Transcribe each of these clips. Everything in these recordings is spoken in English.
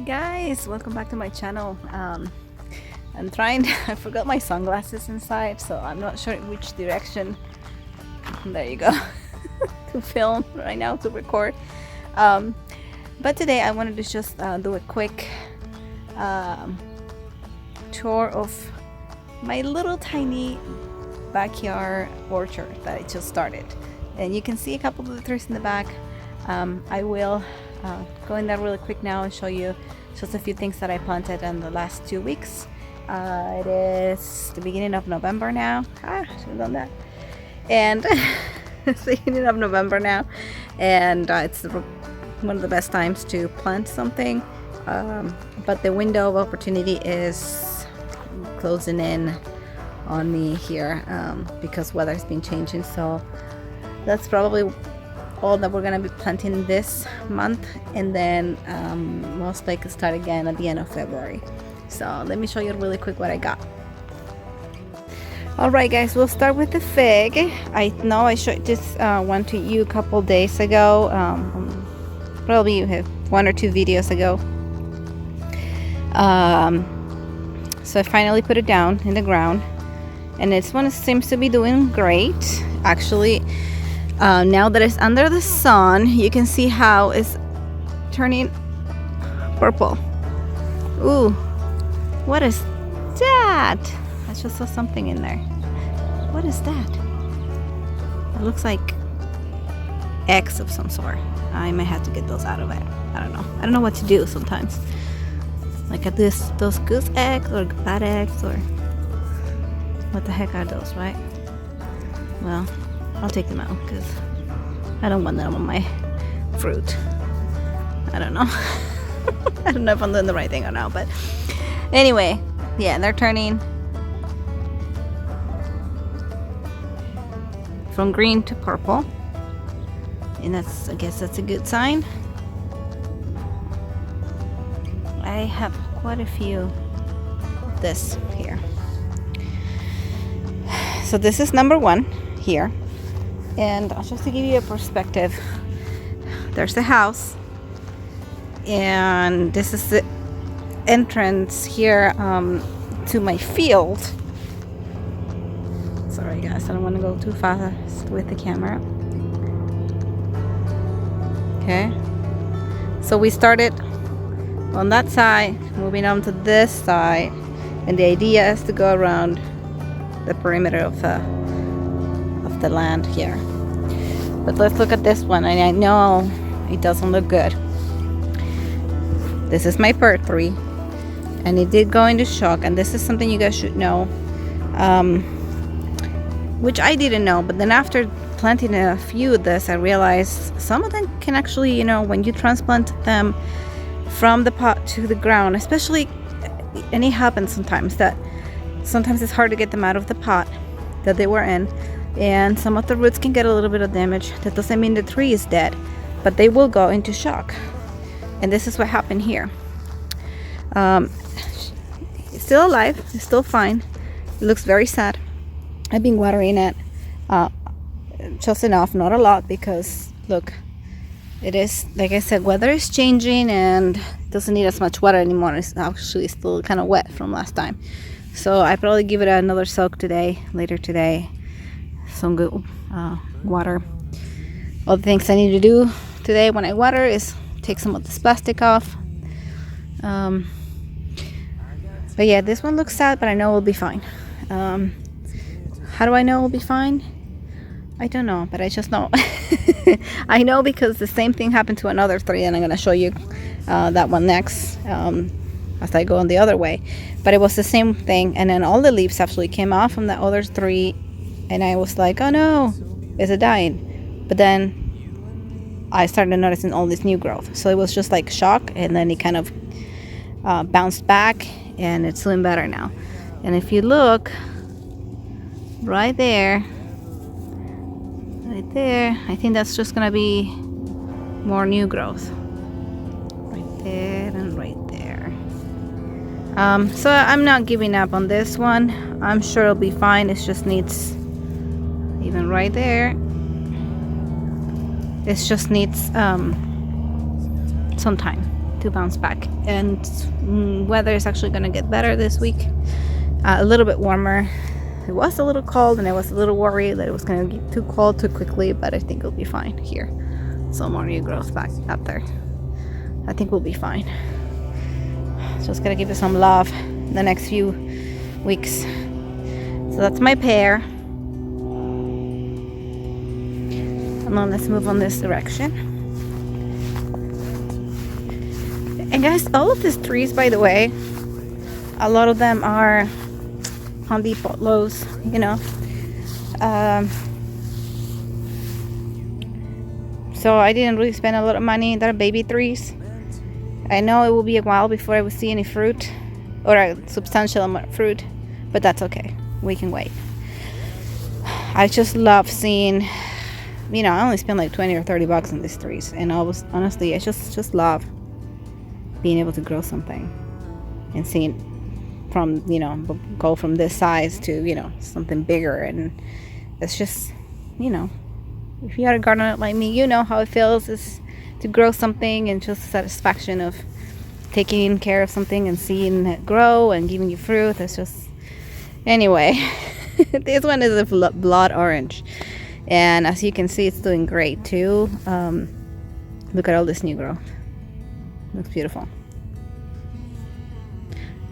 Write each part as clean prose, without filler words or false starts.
Guys, welcome back to my channel. I'm trying I forgot my sunglasses inside, so I'm not sure which direction, there you go, to film right now, to record. But today I wanted to just do a quick tour of my little tiny backyard orchard that I just started. And you can see a couple of the trees in the back. I will go in there really quick now and show you just a few things that I planted in the last 2 weeks. It is the beginning of November now. Should have done that. And it's the beginning of November now, and it's one of the best times to plant something. But the window of opportunity is closing in on me here because weather's been changing. So that's probably all that we're gonna be planting this month, and then most likely start again at the end of February. So let me show you really quick what I got. Alright guys, we'll start with the fig. I know I showed this one to you a couple days ago, probably 1 or 2 videos ago. So I finally put it down in the ground, and this one seems to be doing great actually. Now that it's under the sun, you can see how it's turning purple. Ooh, what is that? I just saw something in there. What is that? It looks like eggs of some sort. I might have to get those out of it. I don't know. I don't know what to do sometimes. Like at those goose eggs or bad eggs, or what the heck are those, right? Well, I'll take them out because I don't want them on my fruit. I don't know. I don't know if I'm doing the right thing or not, but anyway, yeah, they're turning from green to purple, and I guess that's a good sign. I have quite a few of this here. So this is number 1 here. And just to give you a perspective, there's the house, and this is the entrance here to my field. Sorry guys, I don't want to go too fast with the camera. Okay, so we started on that side, moving on to this side, and the idea is to go around the perimeter of the land here. But let's look at this one, and I know it doesn't look good. This is my pear tree, and it did go into shock, and this is something you guys should know, which I didn't know. But then after planting a few of this, I realized some of them can actually, you know, when you transplant them from the pot to the ground, especially, and it happens sometimes it's hard to get them out of the pot that they were in, and some of the roots can get a little bit of damage. That doesn't mean the tree is dead, but they will go into shock, and this is what happened here. It's still alive, it's still fine. It looks very sad. I've been watering it just enough, not a lot, because look, it is, like I said, weather is changing and it doesn't need as much water anymore. It's actually still kind of wet from last time, so I probably give it another soak later today. Some good water. All the things I need to do today when I water is take some of this plastic off. But yeah, this one looks sad, but I know it will be fine. How do I know it will be fine? I don't know, but I just know. I know because the same thing happened to another tree, and I'm going to show you that one next as I go on the other way. But it was the same thing, and then all the leaves actually came off from the other tree, and I was like, oh no, is it dying? But then I started noticing all this new growth. So it was just like shock, and then it kind of bounced back, and it's doing better now. And if you look right there, I think that's just gonna be more new growth right there and right there. So I'm not giving up on this one. I'm sure it'll be fine. It just needs, even right there, it just needs some time. to bounce back. And weather is actually going to get better this week. A little bit warmer. It was a little cold, and I was a little worried that it was going to get too cold too quickly, but I think it'll be fine here. Some more new growth back up there. I think we'll be fine. Just gotta give it some love the next few weeks. So that's my pear. And then let's move on this direction. And guys, all of these trees, by the way, a lot of them are Home Depot, Lowe's, you know. So I didn't really spend a lot of money. They're baby trees. I know it will be a while before I will see any fruit, or a substantial amount of fruit, but that's okay. We can wait. I just love seeing, you know, I only spent like 20 or 30 bucks on these trees, and honestly, I just love being able to grow something and seeing from, you know, go from this size to, you know, something bigger. And it's just, you know, if you had a gardener like me, you know how it feels is to grow something, and just the satisfaction of taking care of something and seeing it grow and giving you fruit. It's just, anyway. This one is a blood orange, and as you can see, it's doing great too. Look at all this new growth. Looks beautiful.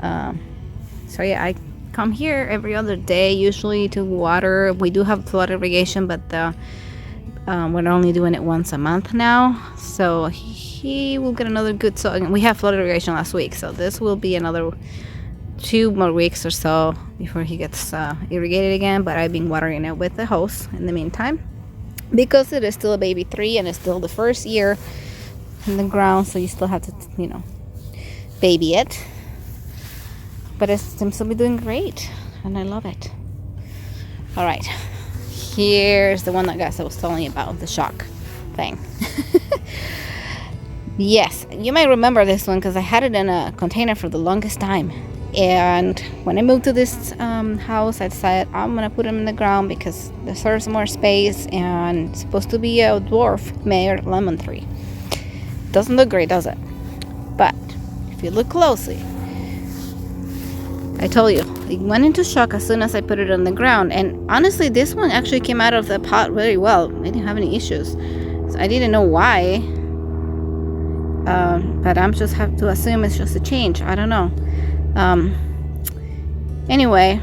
So yeah, I come here every other day usually to water. We do have flood irrigation, but we're only doing it once a month now, so he will get another good soak. We had flood irrigation last week, so this will be another 2 more weeks or so before he gets irrigated again. But I've been watering it with the hose in the meantime, because it is still a baby tree and it's still the first year in the ground, so you still have to, you know, baby it. But it seems to be doing great, and I love it. All right, here's the one that guys I was telling you about, the shock thing. Yes, you might remember this one because I had it in a container for the longest time. And when I moved to this house, I decided I'm gonna put them in the ground because it serves more space, and it's supposed to be a dwarf Meyer lemon tree. Doesn't look great, does it? But if you look closely, I told you, it went into shock as soon as I put it on the ground. And honestly, this one actually came out of the pot very well. I didn't have any issues. So I didn't know why. But I'm just have to assume it's just a change. I don't know. Anyway,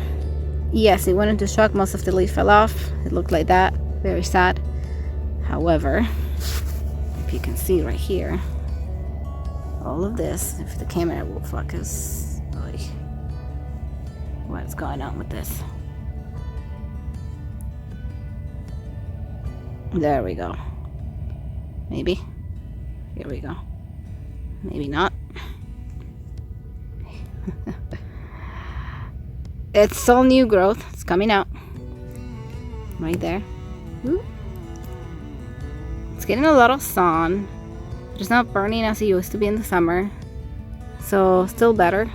yes, it went into shock. Most of the leaf fell off. It looked like that. Very sad. However, if you can see right here, all of this, if the camera will focus, what's going on with this? There we go. Maybe. Here we go. Maybe not. It's all new growth. It's coming out. Right there. Ooh. It's getting a lot of sun. It's not burning as it used to be in the summer. So, still better.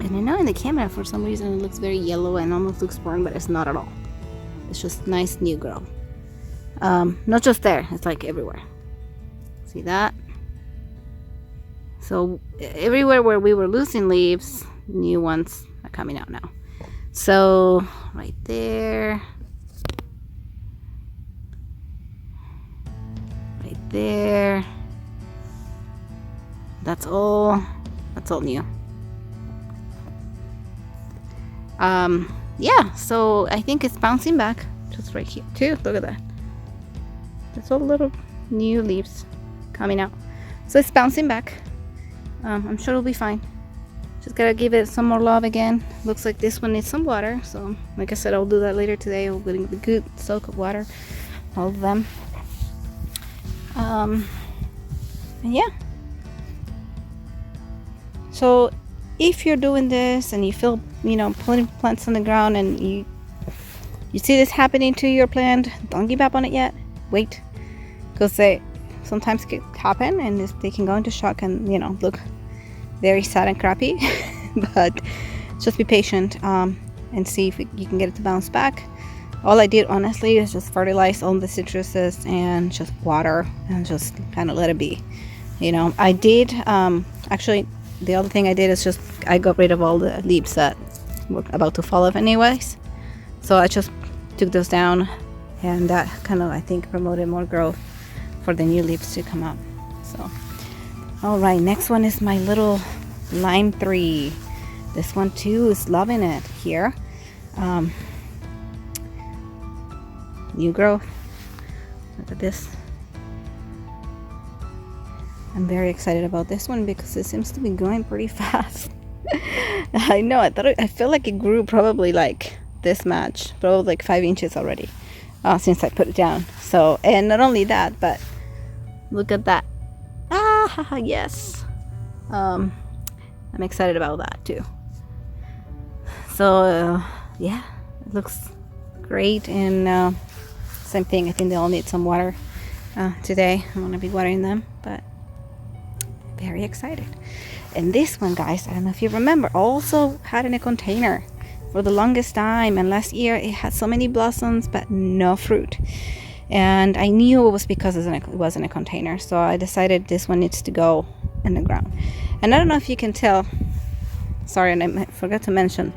And I know in the camera for some reason it looks very yellow and almost looks boring, but it's not at all. It's just nice new growth. Not just there, it's like everywhere. See that? So everywhere where we were losing leaves, new ones are coming out now. So right there, right there. That's all new. Yeah, so I think it's bouncing back just right here too. Look at that. There's all little new leaves coming out. So it's bouncing back. I'm sure it'll be fine. Just gotta give it some more love again. Looks like this one needs some water. So like I said, I'll do that later today. I'll give it a good soak of water. All of them. And yeah. So if you're doing this and you feel, you know, putting plants on the ground and you see this happening to your plant, don't give up on it yet. Wait, because they sometimes can happen and they can go into shock and, you know, look very sad and crappy. But just be patient and see if you can get it to bounce back. All I did honestly is just fertilize all the citruses and just water and just kind of let it be. You know, I did actually the other thing I did is just I got rid of all the leaves that were about to fall off anyways. So I just took those down, and that kind of, I think, promoted more growth for the new leaves to come up. So all right, next one is my little lime tree. This one too is loving it here. New growth. Look at this. I'm very excited about this one because it seems to be growing pretty fast. I know, I feel like it grew probably like this much, probably like 5 inches already since I put it down. So, and not only that, but look at that. Yes. I'm excited about that too. So yeah, it looks great. And same thing, I think they all need some water today. I'm gonna be watering them, but very excited. And this one, guys, I don't know if you remember, also had in a container for the longest time, and last year it had so many blossoms but no fruit, and I knew it was because it was in a container. So I decided this one needs to go in the ground. And I don't know if you can tell, sorry, and I forgot to mention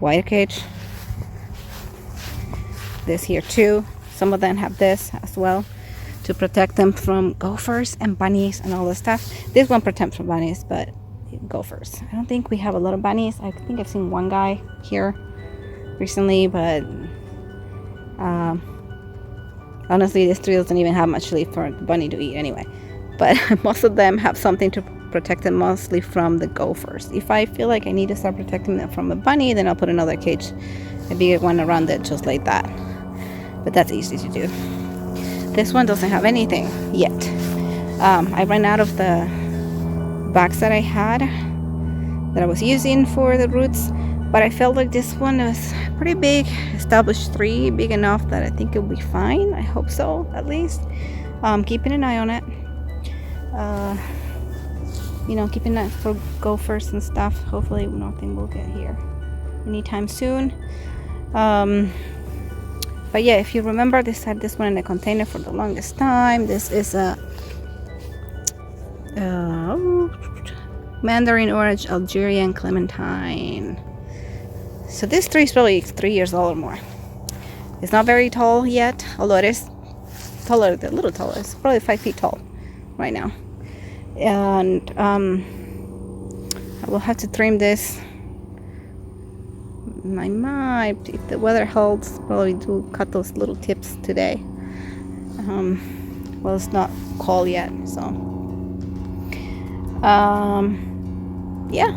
wire cage. This here too, some of them have this as well to protect them from gophers and bunnies and all this stuff. This one protects from bunnies, but gophers, I don't think we have a lot of bunnies. I think I've seen one guy here recently, but honestly this tree doesn't even have much leaf for the bunny to eat anyway. But most of them have something to protect them, mostly from the gophers. If I feel like I need to start protecting them from a bunny, then I'll put another cage, a bigger one around it, just like that. But that's easy to do. This one doesn't have anything yet. I ran out of the bags that I had that I was using for the roots, but I felt like this one was pretty big, established tree, big enough that I think it'll be fine. I hope so, at least. Keeping an eye on it. You know, keeping that for gophers and stuff. Hopefully nothing will get here anytime soon. But yeah, if you remember, this had this one in a container for the longest time. This is a Mandarin Orange Algerian Clementine. So this tree is probably 3 years old or more. It's not very tall yet, although it is taller, a little taller. It's probably 5 feet tall right now. And I will have to trim this. I might, if the weather holds, probably do cut those little tips today. Well, it's not cold yet, so yeah,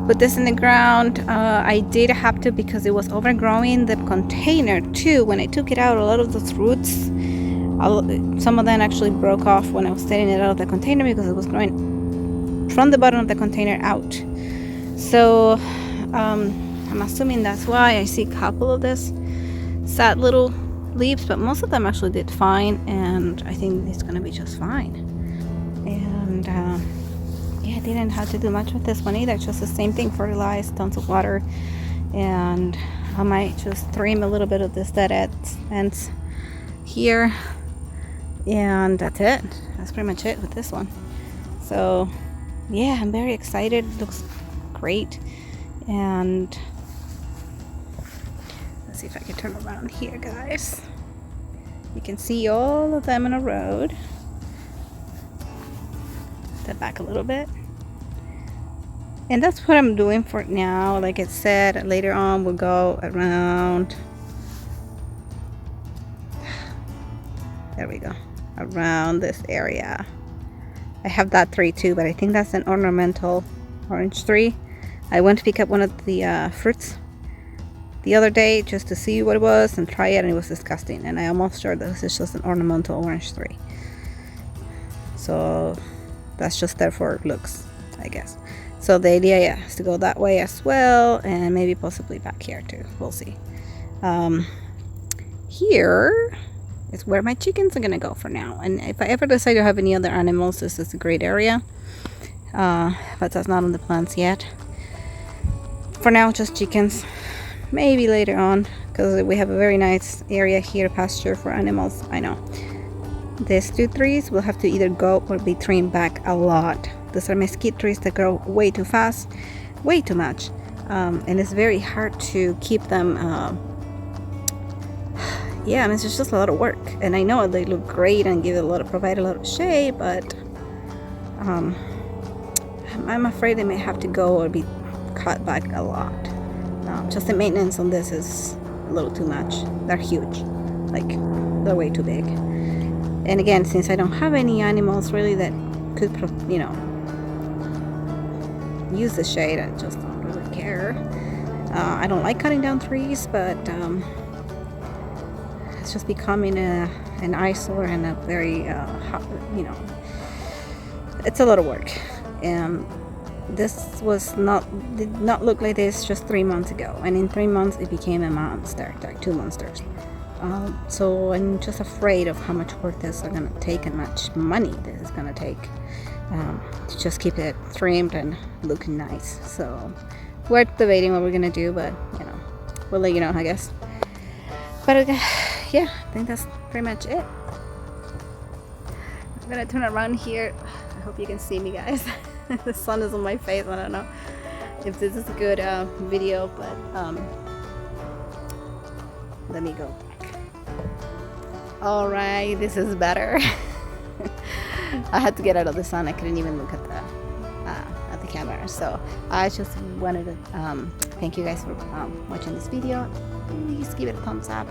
put this in the ground. I did have to, because it was overgrowing the container too. When I took it out, a lot of those roots, some of them actually broke off when I was taking it out of the container, because it was growing from the bottom of the container out. So I'm assuming that's why I see a couple of this sad little leaves, but most of them actually did fine, and I think it's gonna be just fine. And yeah, I didn't have to do much with this one either, just the same thing, fertilize, tons of water, and I might just trim a little bit of this dead ends here, and that's it. That's pretty much it with this one. So yeah, I'm very excited. It looks great. And let's see if I can turn around here, guys. You can see all of them in a row. Step back a little bit. And that's what I'm doing for now. Like I said, later on we'll go around. There we go. Around this area. I have that tree too, but I think that's an ornamental orange tree. I went to pick up one of the fruits the other day just to see what it was and try it, and it was disgusting. And I almost sure this is just an ornamental orange tree. So that's just there for looks, I guess. So the idea, yeah, is to go that way as well, and maybe possibly back here too. We'll see. Here is where my chickens are gonna go for now. And if I ever decide to have any other animals, this is a great area. But that's not on the plans yet. For now, just chickens. maybe later on, because we have a very nice area here, pasture for animals. I know these 2 trees will have to either go or be trimmed back a lot. Those are mesquite trees that grow way too fast, way too much, and it's very hard to keep them. Yeah, and it's just a lot of work. And I know they look great and provide a lot of shade, but I'm afraid they may have to go or be cut back a lot. Just the maintenance on this is a little too much. They're huge, like they're way too big. And again, since I don't have any animals really that could, use the shade, I just don't really care. I don't like cutting down trees, but it's just becoming an eyesore and a very, it's a lot of work. And this did not look like this just 3 months ago. And in 3 months, it became a monster, like 2 monsters. So I'm just afraid of how much work this is going to take and much money this is going to take to just keep it trimmed and looking nice. So we're debating what we're going to do, but we'll let you know, I guess. But yeah, I think that's pretty much it. I'm going to turn around here. I hope you can see me, guys. The sun is on my face. I don't know if this is a good video, but let me go back. All right, this is better. I had to get out of the sun. I couldn't even look at the camera. So I just wanted to thank you guys for watching this video. Please give it a thumbs up,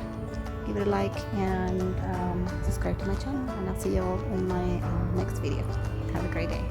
give it a like, and subscribe to my channel. And I'll see you all in my next video. Have a great day.